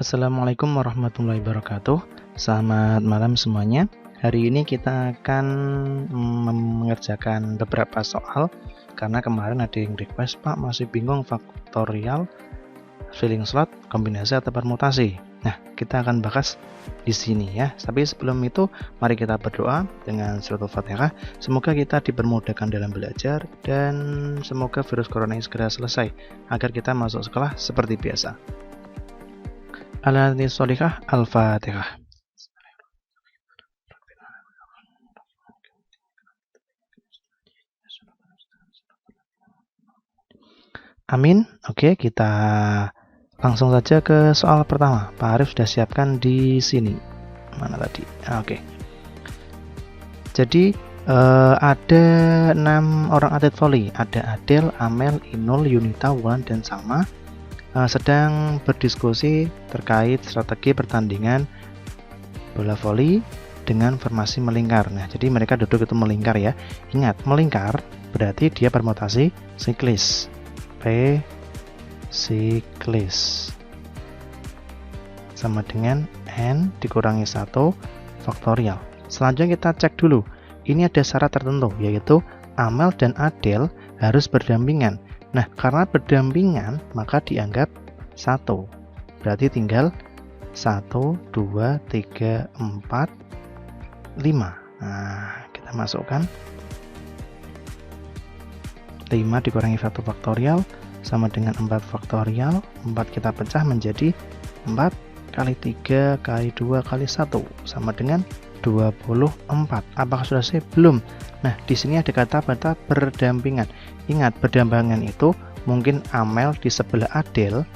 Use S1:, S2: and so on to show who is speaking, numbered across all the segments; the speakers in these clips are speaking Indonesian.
S1: Assalamualaikum warahmatullahi wabarakatuh. Selamat malam semuanya. Hari ini kita akan mengerjakan beberapa soal karena kemarin ada yang request, Pak, masih bingung faktorial, filling slot, kombinasi atau permutasi. Nah, kita akan bahas di sini ya. Tapi sebelum itu, mari kita berdoa dengan suratul Fatihah. Semoga kita dipermudahkan dalam belajar dan semoga virus corona ini segera selesai agar kita masuk sekolah seperti biasa. Al-Fatihah. Al-Fatihah. Amin. Oke, kita langsung saja ke soal pertama. Pak Arif sudah siapkan di sini. Mana tadi? Oke. Jadi ada 6 orang atlet voli. Ada Adel, Amel, Inul, Yunita, Wulan, dan Salma sedang berdiskusi terkait strategi pertandingan bola voli dengan formasi melingkar. Nah, jadi mereka duduk itu melingkar ya. Ingat, melingkar berarti dia permutasi siklis. P siklis sama dengan N dikurangi 1 faktorial. Selanjutnya kita cek dulu. Ini ada syarat tertentu, yaitu Amel dan Adel harus berdampingan. Nah, karena berdampingan, maka dianggap 1. Berarti tinggal 1, 2, 3, 4, 5. Nah, kita masukkan 5 dikurangi 1 faktorial sama dengan 4 faktorial. 4 kita pecah menjadi 4 kali 3 kali 2 kali 1 sama dengan 24. Apakah sudah selesai? Belum. Nah, di sini ada kata-kata berdampingan. Ingat, berdampingan itu mungkin Amel di sebelah Adel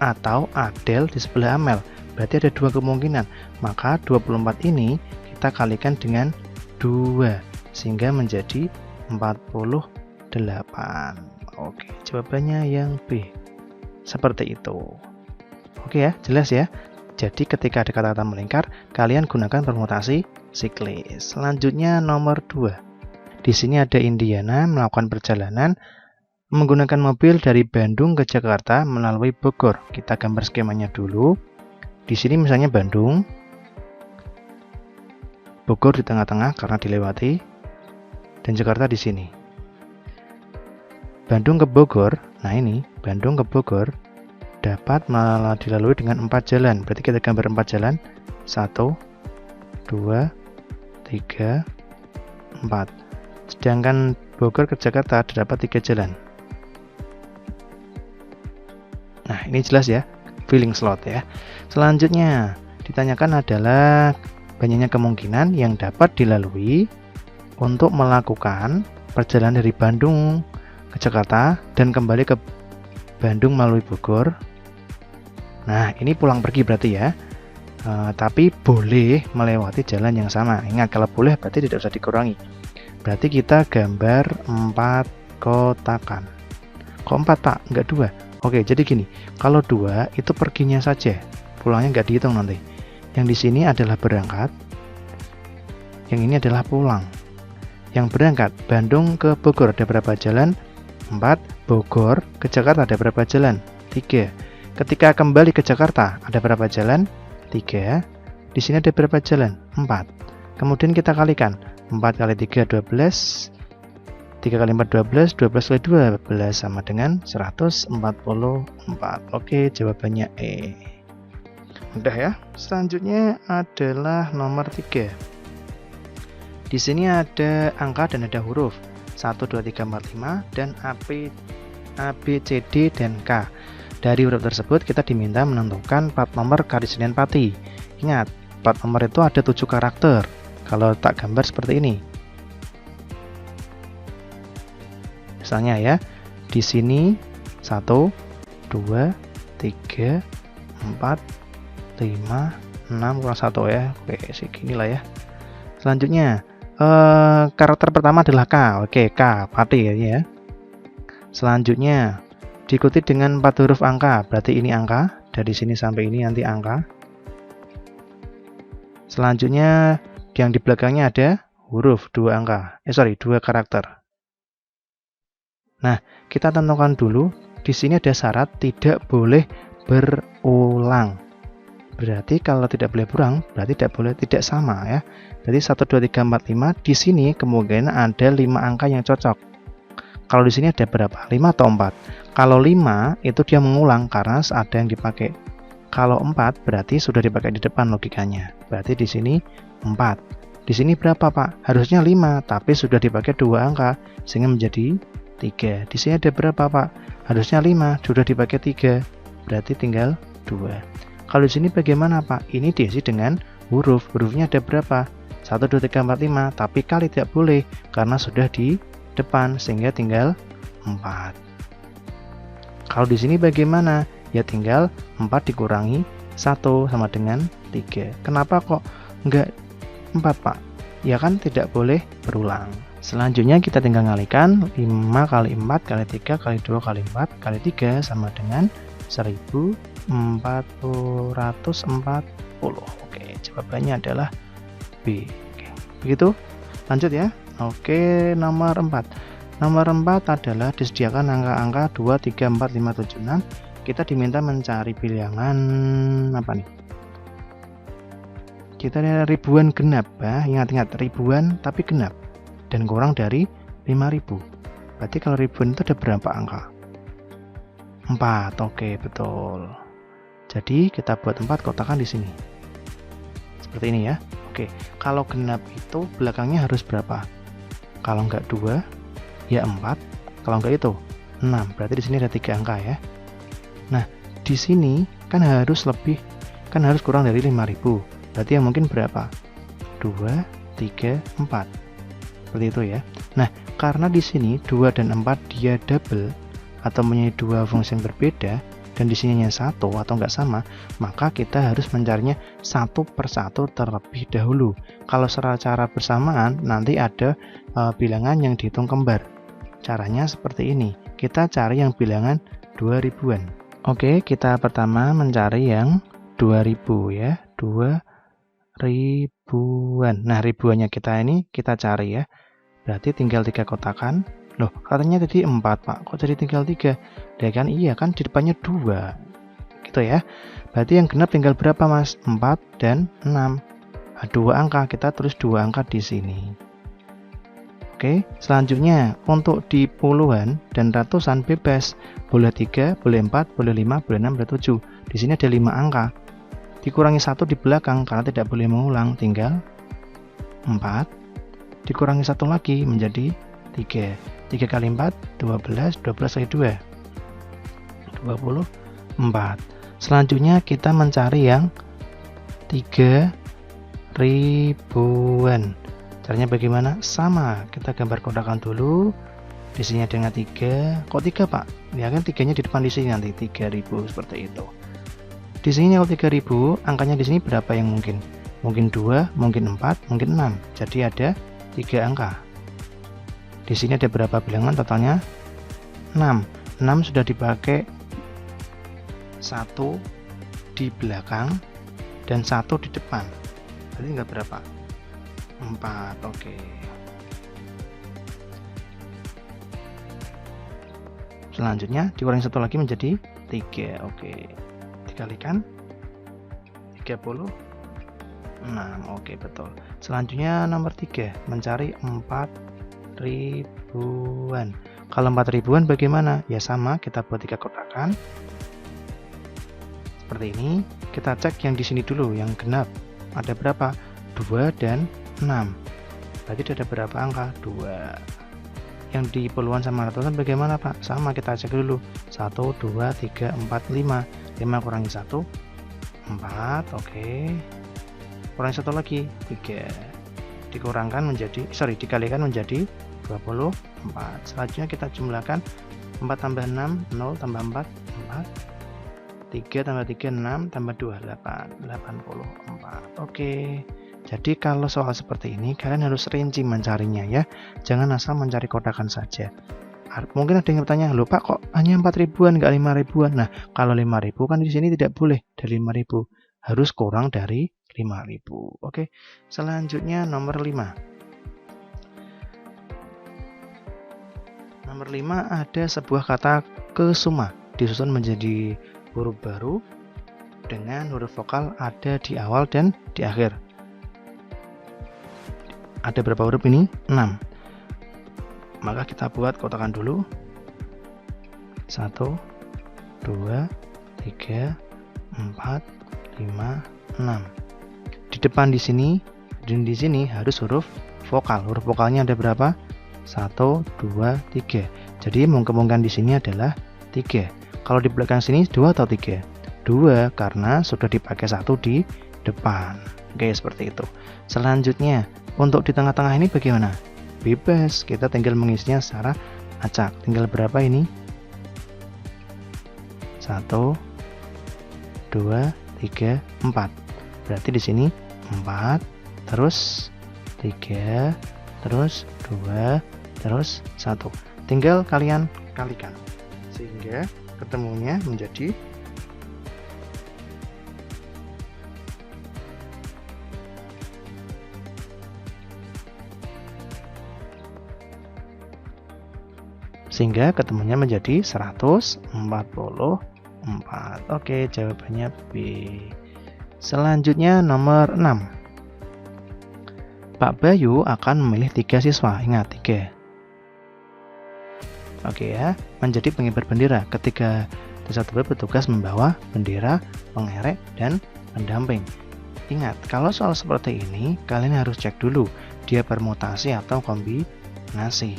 S1: atau Adel di sebelah Amel. Berarti ada 2 kemungkinan. Maka 24 ini kita kalikan dengan 2 sehingga menjadi 48. Oke, jawabannya yang B. Seperti itu. Oke ya, jelas ya. Jadi ketika ada kata-kata melingkar, kalian gunakan permutasi siklis. Selanjutnya nomor 2. Di sini ada Indiana melakukan perjalanan menggunakan mobil dari Bandung ke Jakarta melalui Bogor. Kita gambar skemanya dulu. Di sini misalnya Bandung, Bogor di tengah-tengah karena dilewati, dan Jakarta di sini. Bandung ke Bogor, nah ini Bandung ke Bogor dapat dilalui dengan 4 jalan. Berarti kita gambar 4 jalan. 1, 2, 3, 4. Sedangkan Bogor ke Jakarta terdapat 3 jalan. Nah, ini jelas ya, filling slot ya. Selanjutnya ditanyakan adalah banyaknya kemungkinan yang dapat dilalui untuk melakukan perjalanan dari Bandung ke Jakarta dan kembali ke Bandung melalui Bogor. Nah, ini pulang pergi berarti ya. Tapi boleh melewati jalan yang sama. Ingat, kalau boleh berarti tidak usah dikurangi. Berarti kita gambar 4 kotakan. Kok 4, Pak? Enggak 2. Oke, jadi gini. Kalau 2 itu perginya saja. Pulangnya enggak dihitung nanti. Yang di sini adalah berangkat. Yang ini adalah pulang. Yang berangkat Bandung ke Bogor ada berapa jalan? 4. Bogor ke Jakarta ada berapa jalan? 3. Ketika kembali ke Jakarta ada berapa jalan? 3. Di sini ada berapa jalan? 4. Kemudian kita kalikan. 4 kali 3 12. 3 kali 4 12. 12 kali 12 sama dengan 144. Oke, jawabannya E. Mudah ya. Selanjutnya adalah nomor 3. Di sini ada angka dan ada huruf 1, 2, 3, 4, 5 dan A, B, C, D, dan K. Dari huruf tersebut kita diminta menentukan 4 nomor Kartesian Pati. Ingat, 4 nomor itu ada 7 karakter. Kalau tak gambar seperti ini. Misalnya ya, di sini 1, 2, 3, 4, 5, 6 kurang 1 ya. Oke, segini lah ya. Selanjutnya karakter pertama adalah K. Oke, K, Pati ya. Selanjutnya diikuti dengan 4 huruf angka. Berarti ini angka. Dari sini sampai ini nanti angka. Selanjutnya yang di belakangnya ada huruf 2 angka. 2 karakter. Nah, kita tentukan dulu. Di sini ada syarat tidak boleh berulang. Berarti kalau tidak boleh kurang, berarti tidak sama ya. Jadi 1, 2, 3, 4, 5. Di sini kemungkinan ada 5 angka yang cocok. Kalau di sini ada berapa? 5 atau 4? Kalau 5 itu dia mengulang karena ada yang dipakai. Kalau 4 berarti sudah dipakai di depan logikanya. Berarti di sini 4. Di sini berapa, Pak? Harusnya 5, tapi sudah dipakai 2 angka sehingga menjadi 3. Di sini ada berapa, Pak? Harusnya 5, sudah dipakai 3. Berarti tinggal 2. Kalau di sini bagaimana, Pak? Ini diisi dengan huruf. Hurufnya ada berapa? 1, 2, 3, 4, 5. Tapi kali tidak boleh karena sudah di depan sehingga tinggal 4. Kalau di sini bagaimana? Ya tinggal 4 dikurangi 1 sama dengan 3. Kenapa kok enggak 4, Pak? Ya kan tidak boleh berulang. Selanjutnya kita tinggal ngalikan 5 kali 4 kali 3 kali 2 kali 4 kali 3 sama dengan 1440. Oke, jawabannya adalah B. Oke, begitu. Lanjut ya. Oke, nomor 4. Nomor 4 adalah disediakan angka-angka 2, 3, 4, 5, 7, 6. Kita diminta mencari bilangan apa nih? Kita ada ribuan genap ya. Ingat-ingat, ribuan tapi genap dan kurang dari 5.000. Berarti kalau ribuan itu ada berapa angka? 4. Oke, betul. Jadi kita buat 4, kotakan di sini. Seperti ini ya. Oke, kalau genap itu belakangnya harus berapa? Kalau enggak 2, ya 4. Kalau enggak itu 6. Berarti di sini ada 3 angka ya. Nah, di sini kan harus kurang dari 5.000. Berarti yang mungkin berapa? 2, 3, 4. Seperti itu ya. Nah, karena di sini 2 dan 4 dia double atau mempunyai 2 fungsi yang berbeda dan di sininya 1 atau enggak sama, maka kita harus mencarinya satu persatu terlebih dahulu. Kalau secara bersamaan nanti ada bilangan yang dihitung kembar. Caranya seperti ini. Kita cari yang bilangan 2000-an. Oke, kita pertama mencari yang 2000 ya. 2000-an. Nah, ribuannya kita ini kita cari ya. Berarti tinggal 3 kotakan. Loh, katanya tadi 4, Pak. Kok jadi tinggal 3? Ya kan iya kan di depannya 2. Gitu ya. Berarti yang genap tinggal berapa, Mas? 4 dan 6. Nah, 2 angka, kita tulis 2 angka di sini. Oke, selanjutnya untuk di puluhan dan ratusan bebas. Boleh 3, boleh 4, boleh 5, boleh 6, boleh 7. Di sini ada 5 angka. Dikurangi 1 di belakang karena tidak boleh mengulang, tinggal 4. Dikurangi 1 lagi menjadi 3. 3 kali 4, 12. 12 kali 2, 24. Selanjutnya kita mencari yang 3000-an. Caranya bagaimana? Sama, kita gambar kotakan dulu. Di sini ada 3. Kok 3, Pak? Ya kan 3-nya di depan di sini nanti 3000 seperti itu. Di sini kalau 3000, angkanya di sini berapa yang mungkin? Mungkin 2, mungkin 4, mungkin 6. Jadi ada 3 angka. Di sini ada berapa bilangan totalnya? 6. 6 sudah dipakai 1 di belakang dan 1 di depan. Berarti tinggal berapa? 4. Oke. Selanjutnya dikurangi 1 lagi menjadi 3. Oke. Dikalikan 36. Oke, betul. Selanjutnya nomor 3, mencari 4000-an. Kalau 4000-an bagaimana? Ya sama, kita buat 3 kotakan. Seperti ini. Kita cek yang di sini dulu, yang genap. Ada berapa? 2 dan 6. Berarti ada berapa angka? 2. Yang di puluhan sama ratusan bagaimana, Pak? Sama, kita cek dulu. 1, 2, 3, 4, 5. 5 kurangi 1, 4. Oke. Kurangi 1 lagi, 3. Dikalikan menjadi 24. Selanjutnya kita jumlahkan 4 tambah 6, 0 tambah 4, 4. 3 tambah 3, 6 tambah 2, 8. 84. Oke. Jadi kalau soal seperti ini kalian harus rinci mencarinya ya. Jangan asal mencari kotakan saja. Mungkin ada yang bertanya, "Loh Pak, kok hanya 4000-an enggak 5000-an?" Nah, kalau 5000 kan di sini tidak boleh dari 5000. Harus kurang dari 5000. Oke. Selanjutnya nomor 5. Nomor 5 ada sebuah kata kesuma disusun menjadi huruf baru dengan huruf vokal ada di awal dan di akhir. Ada berapa huruf ini? 6. Maka kita buat kotakan dulu. 1, 2, 3, 4, 5, 6. Di depan di sini dan di sini harus huruf vokal. Huruf vokalnya ada berapa? 1, 2, 3. Jadi kemungkinan di sini adalah 3. Kalau di belakang sini 2 atau 3? 2 karena sudah dipakai 1 di depan. Oke, seperti itu. Selanjutnya, untuk di tengah-tengah ini bagaimana? Bebas, kita tinggal mengisinya secara acak. Tinggal berapa ini? 1, 2, 3, 4. Berarti di sini 4, terus 3, terus 2, terus 1. Tinggal kalian kalikan sehingga ketemunya menjadi ketemunya menjadi 144. Oke, jawabannya B. Selanjutnya nomor 6. Pak Bayu akan memilih 3 siswa. Ingat, 3. Oke ya, menjadi pengibar bendera ketika siswa bertugas membawa bendera, pengerek, dan pendamping. Ingat, kalau soal seperti ini, kalian harus cek dulu dia permutasi atau kombinasi.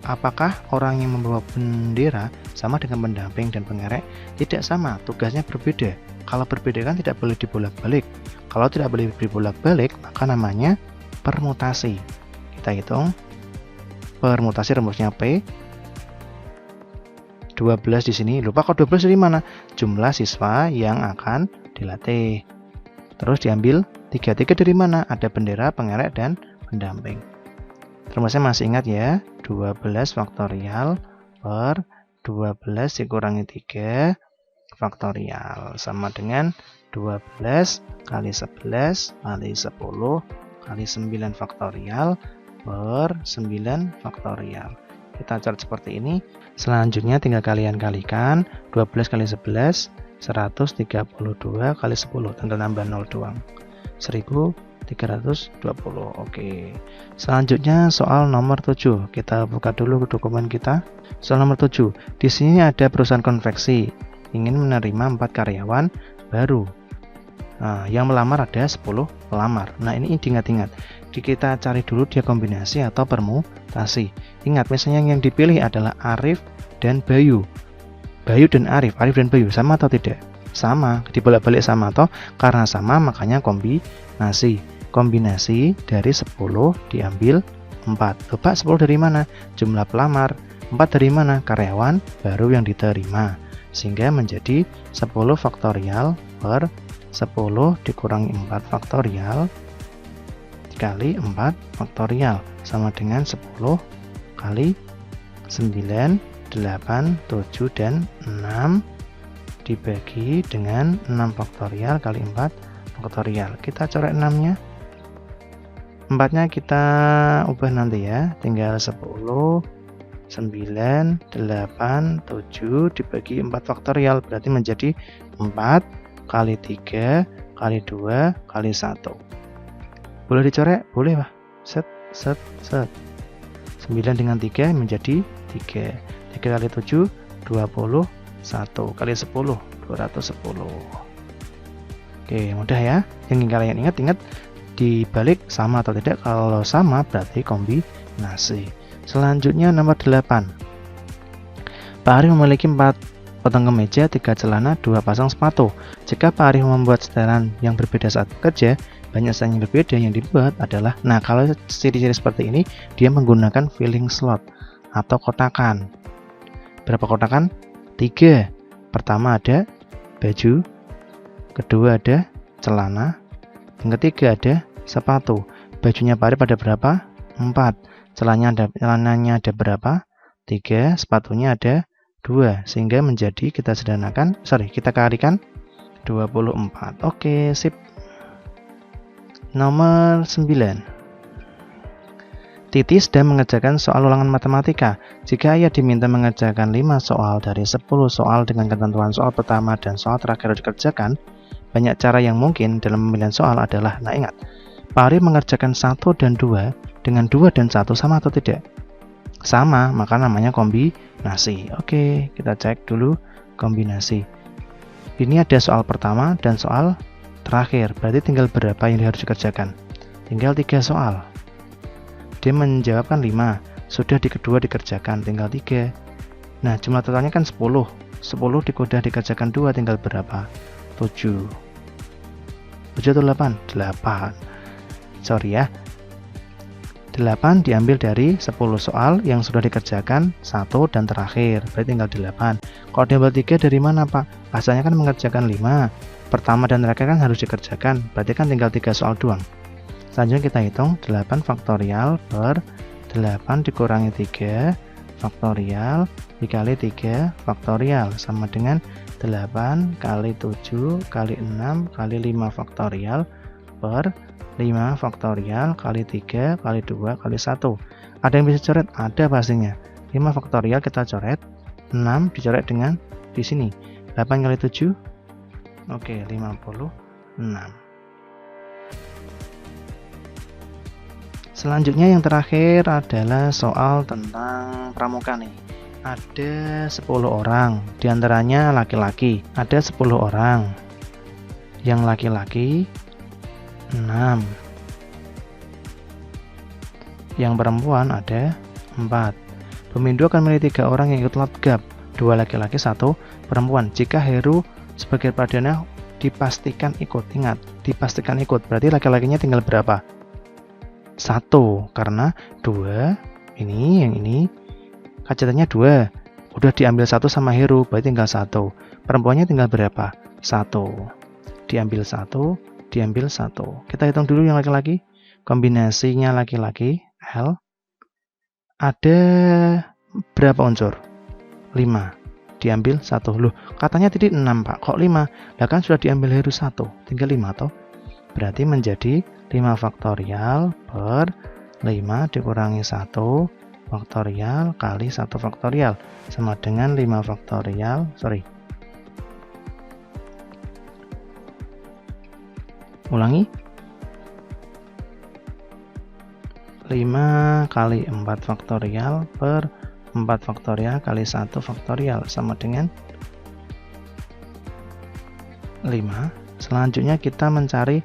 S1: Apakah orang yang membawa bendera sama dengan pendamping dan pengerek? Tidak sama, tugasnya berbeda. Kalau berbeda kan tidak boleh dibolak-balik. Kalau tidak boleh dibolak-balik, maka namanya permutasi. Kita hitung. Permutasi rumusnya P. 12 di sini. Lupa kok 12 dari mana? Jumlah siswa yang akan dilatih. Terus diambil 3 dari mana? Ada bendera, pengerek, dan pendamping. Rumusnya masih ingat ya? 12 faktorial per 12 dikurangi 3 faktorial sama dengan 12 kali 11 kali 10 kali 9 faktorial per 9 faktorial. Kita cari seperti ini. Selanjutnya tinggal kalian kalikan 12 kali 11 132 kali 10, tinggal nambah 0 doang. 1320. Oke. Selanjutnya soal nomor 7. Kita buka dulu dokumen kita. Soal nomor 7. Di sini ada perusahaan konveksi ingin menerima 4 karyawan baru. Nah, yang melamar ada 10 pelamar. Nah, ini ingat-ingat. Kita cari dulu dia kombinasi atau permutasi. Ingat, misalnya yang dipilih adalah Arif dan Bayu. Bayu dan Arif dan Bayu sama atau tidak? Sama, dibolak-balik sama atau karena sama makanya kombinasi. Kombinasi dari 10 diambil 4. Coba 10 dari mana? Jumlah pelamar. 4 dari mana? Karyawan baru yang diterima. Sehingga menjadi 10 faktorial per 10 dikurangi 4 faktorial dikali 4 faktorial sama dengan 10 kali 9, 8, 7, dan 6 dibagi dengan 6 faktorial kali 4 faktorial. Kita coret 6-nya. 4-nya kita ubah nanti ya. Tinggal 10, 9, 8, 7 dibagi 4 faktorial. Berarti menjadi 4 kali 3 kali 2 kali 1. Boleh dicoret? Boleh Pak. Set. 9 dengan 3 menjadi 3. 3 kali 7, 20. 1 kali 10, 210. Oke, mudah ya. Yang kalian ingat dibalik sama atau tidak. Kalau sama berarti kombinasi. Selanjutnya nomor 8. Pak Arif memiliki 4 potong kemeja, 3 celana, 2 pasang sepatu. Jika Pak Arif membuat setelan yang berbeda saat bekerja, banyak setelan yang berbeda yang dibuat adalah, nah kalau ciri-ciri seperti ini, dia menggunakan filling slot atau kotakan. Berapa kotakan? 3. Pertama ada baju, kedua ada celana, yang ketiga ada sepatu. Bajunya Pak Arif ada berapa? 4. Celananya ada berapa? 3. Sepatunya ada 2. Sehingga menjadi kita kalikan 24. Oke, sip. Nomor 9. Titi sedang mengerjakan soal ulangan matematika. Jika ia diminta mengerjakan 5 soal dari 10 soal dengan ketentuan soal pertama dan soal terakhir harus dikerjakan, banyak cara yang mungkin dalam pemilihan soal adalah, nah ingat, Pak Ari mengerjakan 1 dan 2 dengan 2 dan 1 sama atau tidak? Sama, maka namanya kombinasi. Oke, kita cek dulu kombinasi. Ini ada soal pertama dan soal terakhir, berarti tinggal berapa yang harus dikerjakan? Tinggal 3 soal. Dia menjawabkan 5, sudah di kedua dikerjakan, tinggal 3. Nah, jumlah totalnya kan 10. 10 sudah dikerjakan 2, tinggal berapa? 7. 7 atau 8? 8. Sorry ya. 8 diambil dari 10 soal yang sudah dikerjakan 1 dan terakhir, berarti tinggal 8. Kalau diambil 3 dari mana Pak? Asalnya kan mengerjakan 5, pertama dan terakhir kan harus dikerjakan, berarti kan tinggal 3 soal doang. Selanjutnya kita hitung 8 faktorial per 8 dikurangi 3 faktorial dikali 3 faktorial sama dengan 8 kali 7 kali 6 kali 5 faktorial per 5 faktorial kali 3 kali 2 kali 1. Ada yang bisa coret? Ada pastinya. 5 faktorial kita coret, 6 dicoret dengan di sini. 8 kali 7, oke, 56. Selanjutnya yang terakhir adalah soal tentang pramuka nih. Ada 10 orang, diantaranya laki-laki. Ada 10 orang. Yang laki-laki 6. Yang perempuan ada 4. Pemindu akan memilih 3 orang yang ikut lotgap, 2 laki-laki, 1 perempuan. Jika Heru sebagai pradana dipastikan ikut. Ingat, dipastikan ikut. Berarti laki-lakinya tinggal berapa? 1, karena 2 ini, yang ini kacetannya 2. Udah diambil 1 sama Heru, berarti tinggal 1. Perempuannya tinggal berapa? 1. Diambil 1, diambil 1. Kita hitung dulu yang laki-laki. Kombinasinya laki-laki L. Ada berapa unsur? 5. Diambil 1. Loh, katanya tadi 6, Pak. Kok 5? Lah kan sudah diambil Heru 1. Tinggal 5 toh. Berarti menjadi 5 faktorial per 5 dikurangi 1 faktorial kali 1 faktorial sama dengan 5 faktorial, ulangi, 5 kali 4 faktorial per 4 faktorial kali 1 faktorial sama dengan 5. Selanjutnya kita mencari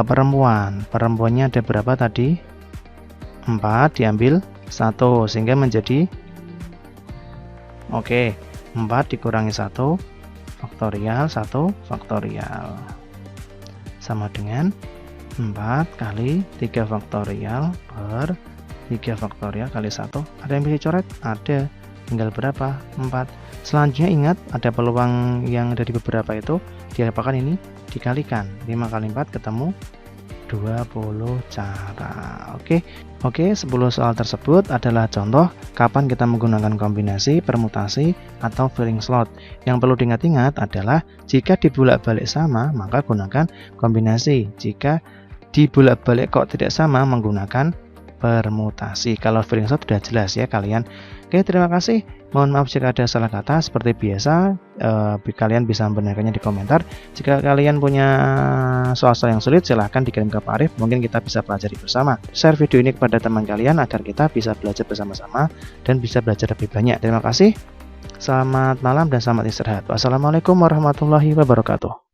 S1: perempuan. Perempuannya ada berapa tadi? 4 diambil 1 sehingga menjadi 4 dikurangi 1 faktorial 1 faktorial sama dengan 4 kali 3 faktorial per 3 faktorial kali 1. Ada yang bisa coret? Ada. Tinggal berapa? 4. Selanjutnya ingat, ada peluang yang dari beberapa itu diapakan ini? Dikalikan. 5 kali 4 ketemu 20 cara. Oke, 10 soal tersebut adalah contoh kapan kita menggunakan kombinasi, permutasi, atau filling slot. Yang perlu diingat-ingat adalah jika dibolak-balik sama, maka gunakan kombinasi. Jika dibolak-balik kok tidak sama, menggunakan permutasi. Kalau filling slot sudah jelas ya kalian. Oke, terima kasih. Mohon maaf jika ada salah kata. Seperti biasa, kalian bisa membenarkannya di komentar. Jika kalian punya soal-soal yang sulit, silahkan dikirim ke Pak Arif. Mungkin kita bisa pelajari bersama. Share video ini kepada teman kalian agar kita bisa belajar bersama-sama dan bisa belajar lebih banyak. Terima kasih. Selamat malam dan selamat istirahat. Wassalamualaikum warahmatullahi wabarakatuh.